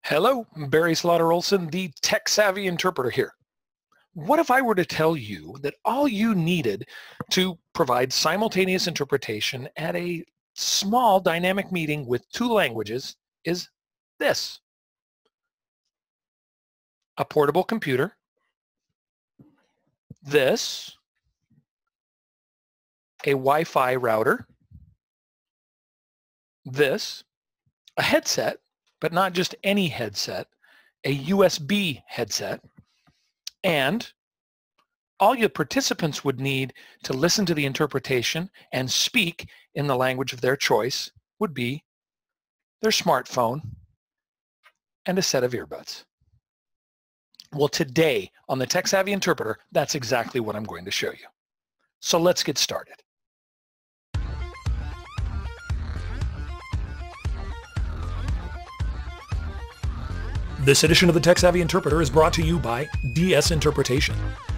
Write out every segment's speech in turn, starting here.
Hello, Barry Slaughter Olson, the tech-savvy interpreter here. What if I were to tell you that all you needed to provide simultaneous interpretation at a small dynamic meeting with two languages is this: a portable computer, this, a Wi-Fi router, this, a headset, but not just any headset, a USB headset, and all your participants would need to listen to the interpretation and speak in the language of their choice would be their smartphone and a set of earbuds. Well, today on the Tech Savvy Interpreter, that's exactly what I'm going to show you. So let's get started. This edition of the Tech Savvy Interpreter is brought to you by DS Interpretation.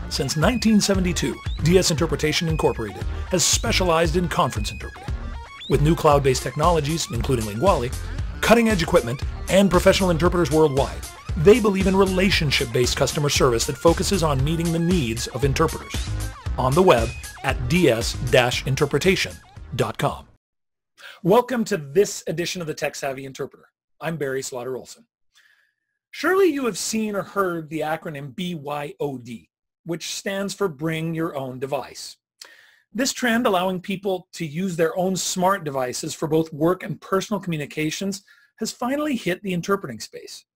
Since 1972, DS Interpretation Incorporated has specialized in conference interpreting. With new cloud-based technologies, including Linguali, cutting-edge equipment, and professional interpreters worldwide, they believe in relationship-based customer service that focuses on meeting the needs of interpreters. On the web at ds-interpretation.com. Welcome to this edition of the Tech Savvy Interpreter. I'm Barry Slaughter Olson. Surely you have seen or heard the acronym BYOD, which stands for Bring Your Own Device. This trend, allowing people to use their own smart devices for both work and personal communications, has finally hit the interpreting space.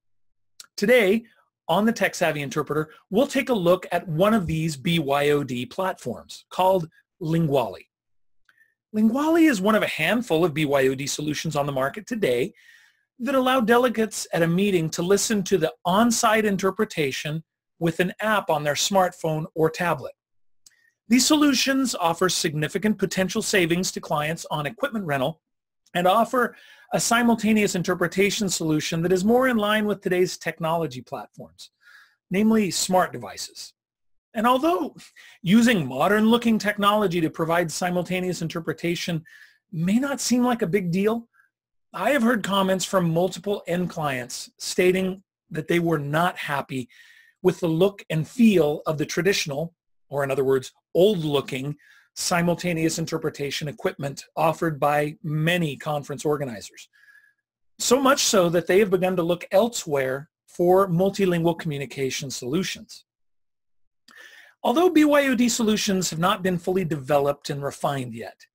Today, on the Tech Savvy Interpreter, we'll take a look at one of these BYOD platforms called Linguali. Linguali is one of a handful of BYOD solutions on the market today that allow delegates at a meeting to listen to the on-site interpretation with an app on their smartphone or tablet. These solutions offer significant potential savings to clients on equipment rental and offer a simultaneous interpretation solution that is more in line with today's technology platforms, namely smart devices. And although using modern-looking technology to provide simultaneous interpretation may not seem like a big deal, I have heard comments from multiple end clients stating that they were not happy with the look and feel of the traditional, or in other words, old-looking simultaneous interpretation equipment offered by many conference organizers. So much so that they have begun to look elsewhere for multilingual communication solutions. Although BYOD solutions have not been fully developed and refined yet,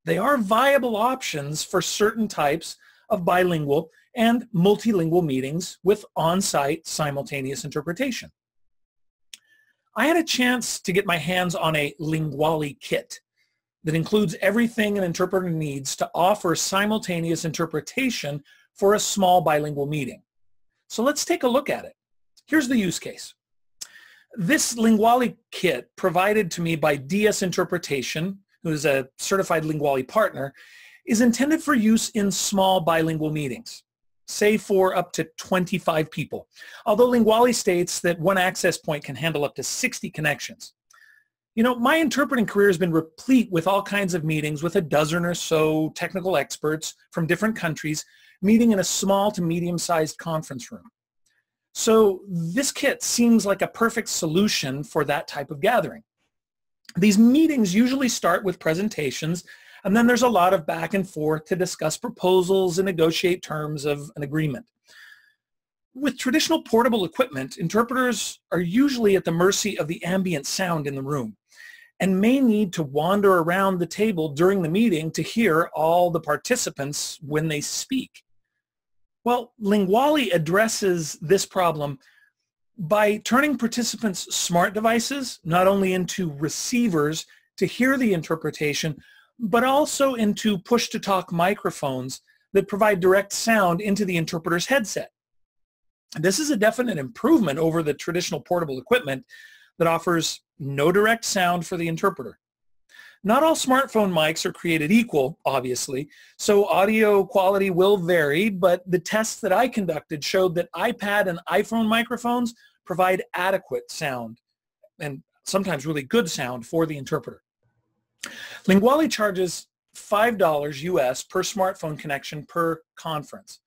they are viable options for certain types of bilingual and multilingual meetings with on-site simultaneous interpretation. I had a chance to get my hands on a Linguali kit that includes everything an interpreter needs to offer simultaneous interpretation for a small bilingual meeting. So let's take a look at it. Here's the use case. This Linguali kit, provided to me by DS Interpretation, who is a certified Linguali partner, is intended for use in small bilingual meetings, say for up to 25 people, although Linguali states that one access point can handle up to 60 connections. You know, my interpreting career has been replete with all kinds of meetings with a dozen or so technical experts from different countries meeting in a small to medium-sized conference room. So this kit seems like a perfect solution for that type of gathering. These meetings usually start with presentations, and then there's a lot of back and forth to discuss proposals and negotiate terms of an agreement. With traditional portable equipment, interpreters are usually at the mercy of the ambient sound in the room and may need to wander around the table during the meeting to hear all the participants when they speak. Well, Linguali addresses this problem by turning participants' smart devices not only into receivers to hear the interpretation, but also into push-to-talk microphones that provide direct sound into the interpreter's headset. This is a definite improvement over the traditional portable equipment that offers no direct sound for the interpreter. Not all smartphone mics are created equal, obviously, so audio quality will vary, but the tests that I conducted showed that iPad and iPhone microphones provide adequate sound, and sometimes really good sound, for the interpreter. Linguali charges $5 US per smartphone connection per conference.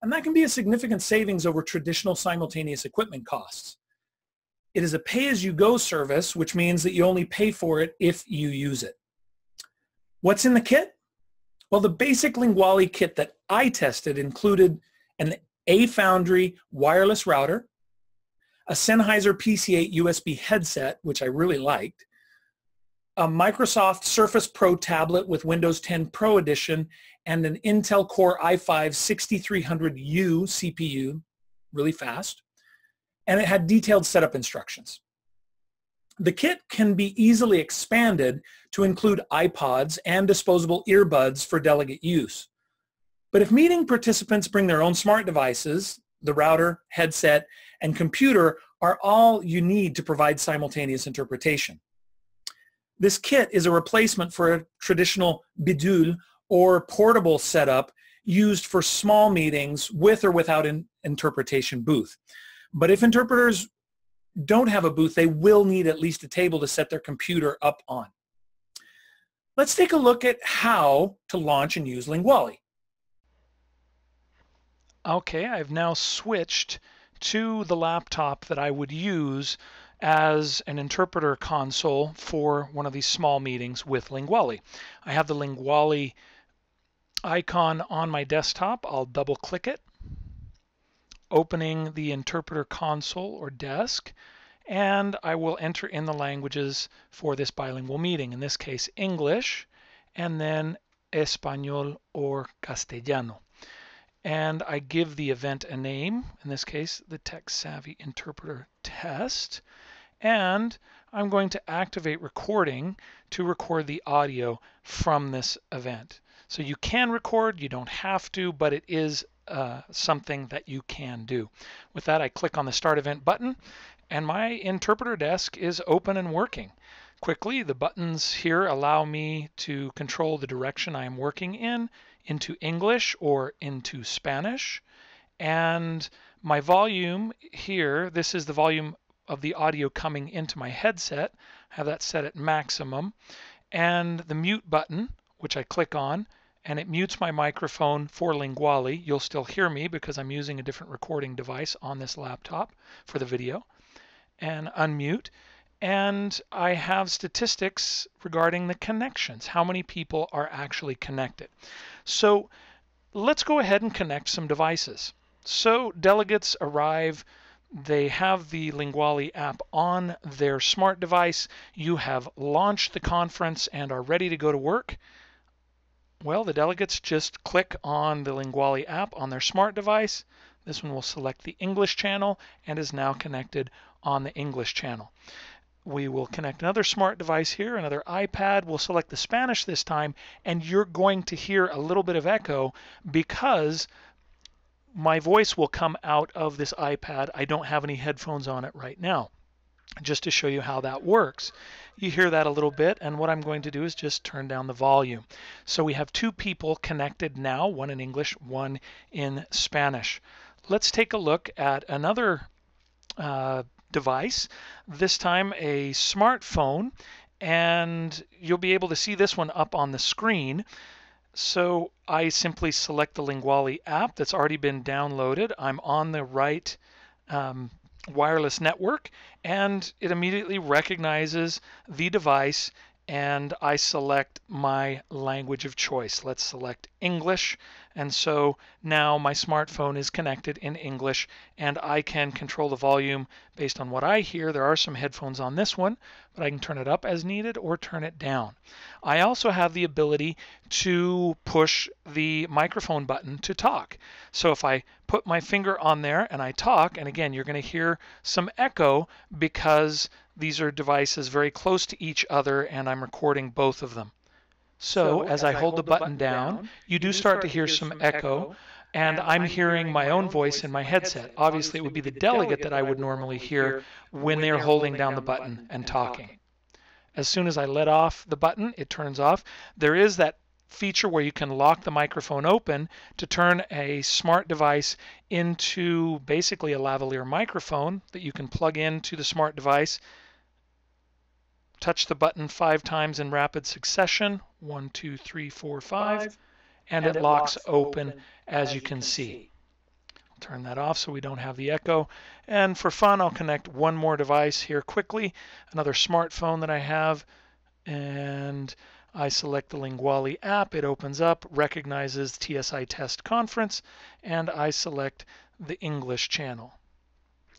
and that can be a significant savings over traditional simultaneous equipment costs. It is a pay-as-you-go service, which means that you only pay for it if you use it. What's in the kit? Well, the basic Linguali kit that I tested included an A-Foundry wireless router, a Sennheiser PC8 USB headset, which I really liked, a Microsoft Surface Pro tablet with Windows 10 Pro Edition, and an Intel Core i5 6300U CPU, really fast, and it had detailed setup instructions. The kit can be easily expanded to include iPods and disposable earbuds for delegate use. But if meeting participants bring their own smart devices, the router, headset, and computer are all you need to provide simultaneous interpretation. This kit is a replacement for a traditional bidule or portable setup used for small meetings with or without an interpretation booth. But if interpreters don't have a booth, they will need at least a table to set their computer up on. Let's take a look at how to launch and use Linguali. Okay, I've now switched to the laptop that I would use as an interpreter console for one of these small meetings with Linguali. I have the Linguali icon on my desktop. I'll double click it, opening the interpreter console or desk, and I will enter in the languages for this bilingual meeting, in this case English, and then Español or Castellano. And I give the event a name, in this case the Tech Savvy Interpreter Test, and I'm going to activate recording to record the audio from this event. So you can record, you don't have to, but it is something that you can do. With that, I click on the Start Event button, and my interpreter desk is open and working. Quickly, the buttons here allow me to control the direction I am working in, into English or into Spanish. And my volume here, this is the volume of the audio coming into my headset. I have that set at maximum. And the mute button, which I click on, and it mutes my microphone for Linguali. You'll still hear me because I'm using a different recording device on this laptop for the video. And unmute. And I have statistics regarding the connections, how many people are actually connected. So let's go ahead and connect some devices. So delegates arrive, they have the Linguali app on their smart device. You have launched the conference and are ready to go to work. Well, the delegates just click on the Linguali app on their smart device. This one will select the English channel and is now connected on the English channel. We will connect another smart device here, another iPad. We'll select the Spanish this time, and you're going to hear a little bit of echo because my voice will come out of this iPad. I don't have any headphones on it right now. Just to show you how that works. You hear that a little bit, and what I'm going to do is just turn down the volume. So we have two people connected now, one in English, one in Spanish. Let's take a look at another device, this time a smartphone, and you'll be able to see this one up on the screen. So I simply select the Linguali app that's already been downloaded. I'm on the right wireless network, and it immediately recognizes the device, and I select my language of choice. Let's select English, and so now my smartphone is connected in English, and I can control the volume based on what I hear. There are some headphones on this one, but I can turn it up as needed or turn it down. I also have the ability to push the microphone button to talk. So if I put my finger on there and I talk, and again, you're going to hear some echo because these are devices very close to each other and I'm recording both of them. So as I hold the button down, you do start to hear some echo, and I'm hearing my own voice in my headset. Obviously, it would be the delegate that I would normally hear when they're holding down the button and talking. As soon as I let off the button, it turns off. There is that feature where you can lock the microphone open to turn a smart device into basically a lavalier microphone that you can plug into the smart device. Touch the button 5 times in rapid succession, 1, 2, 3, 4, 5, and it locks open as you can see. Turn that off so we don't have the echo. And for fun, I'll connect one more device here quickly, another smartphone that I have, and I select the Linguali app. It opens up, recognizes TSI Test Conference, and I select the English channel.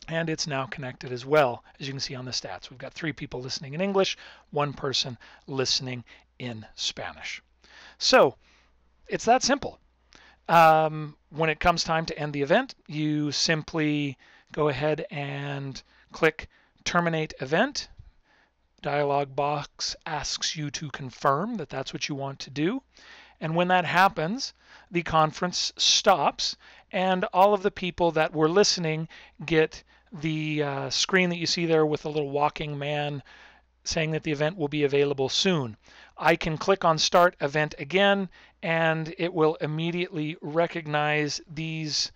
And it's now connected as well, as you can see on the stats. We've got 3 people listening in English, 1 person listening in Spanish. So it's that simple. When it comes time to end the event, you simply go ahead and click Terminate Event. Dialog box asks you to confirm that that's what you want to do. And when that happens, the conference stops, and all of the people that were listening get the screen that you see there with a little walking man saying that the event will be available soon. I can click on Start Event again, and it will immediately recognize these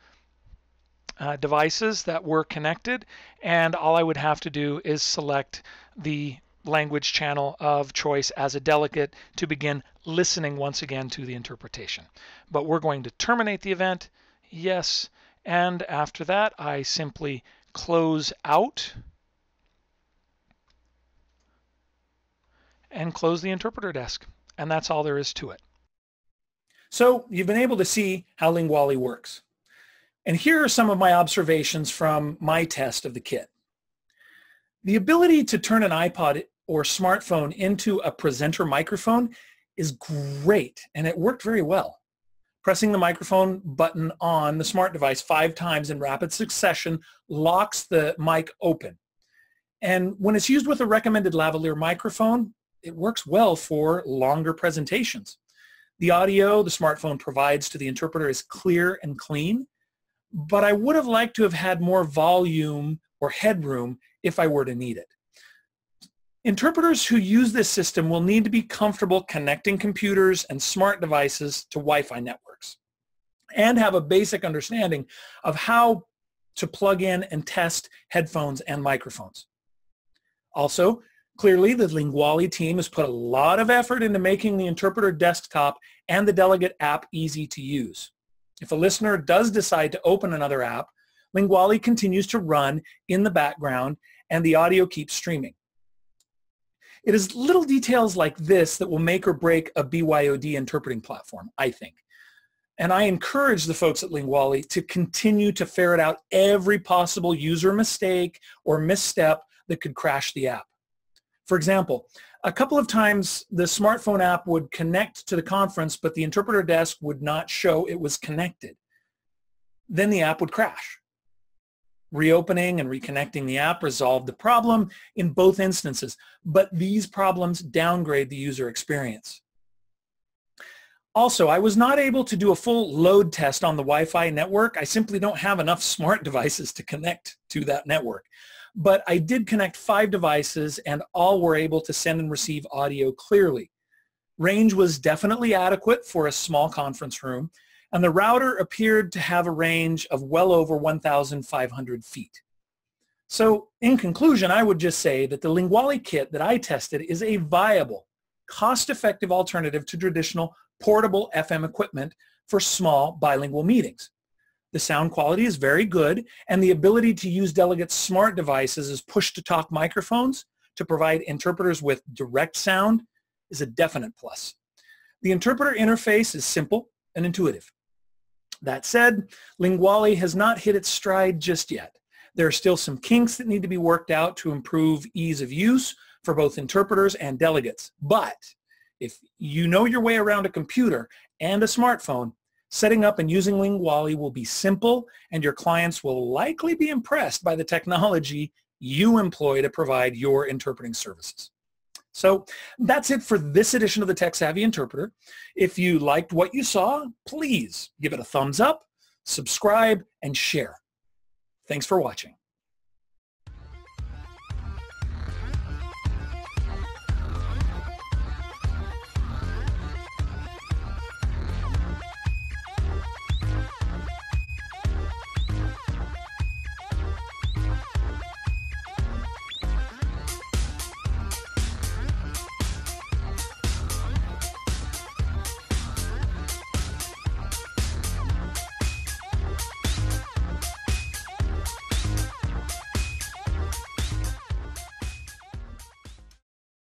devices that were connected, and all I would have to do is select the language channel of choice as a delegate to begin listening once again to the interpretation. But we're going to terminate the event, yes, and after that I simply close out and close the interpreter desk. And that's all there is to it. So you've been able to see how Linguali works. And here are some of my observations from my test of the kit. The ability to turn an iPod or smartphone into a presenter microphone is great, and it worked very well. Pressing the microphone button on the smart device 5 times in rapid succession locks the mic open. And when it's used with a recommended lavalier microphone, it works well for longer presentations. The audio the smartphone provides to the interpreter is clear and clean, but I would have liked to have had more volume or headroom if I were to need it. Interpreters who use this system will need to be comfortable connecting computers and smart devices to Wi-Fi networks and have a basic understanding of how to plug in and test headphones and microphones. Also, clearly, the Linguali team has put a lot of effort into making the interpreter desktop and the delegate app easy to use. If a listener does decide to open another app, Linguali continues to run in the background and the audio keeps streaming. It is little details like this that will make or break a BYOD interpreting platform, I think. And I encourage the folks at Linguali to continue to ferret out every possible user mistake or misstep that could crash the app. For example, a couple of times the smartphone app would connect to the conference, but the interpreter desk would not show it was connected. Then the app would crash. Reopening and reconnecting the app resolved the problem in both instances, but these problems downgrade the user experience. Also, I was not able to do a full load test on the Wi-Fi network. I simply don't have enough smart devices to connect to that network. But I did connect 5 devices and all were able to send and receive audio clearly. Range was definitely adequate for a small conference room, and the router appeared to have a range of well over 1,500 feet. So in conclusion, I would just say that the Linguali kit that I tested is a viable, cost-effective alternative to traditional portable FM equipment for small bilingual meetings. The sound quality is very good, and the ability to use delegates' smart devices as push-to-talk microphones to provide interpreters with direct sound is a definite plus. The interpreter interface is simple and intuitive. That said, Linguali has not hit its stride just yet. There are still some kinks that need to be worked out to improve ease of use for both interpreters and delegates. But if you know your way around a computer and a smartphone, setting up and using Linguali will be simple, and your clients will likely be impressed by the technology you employ to provide your interpreting services. So that's it for this edition of the Tech Savvy Interpreter. If you liked what you saw, please give it a thumbs up, subscribe, and share. Thanks for watching.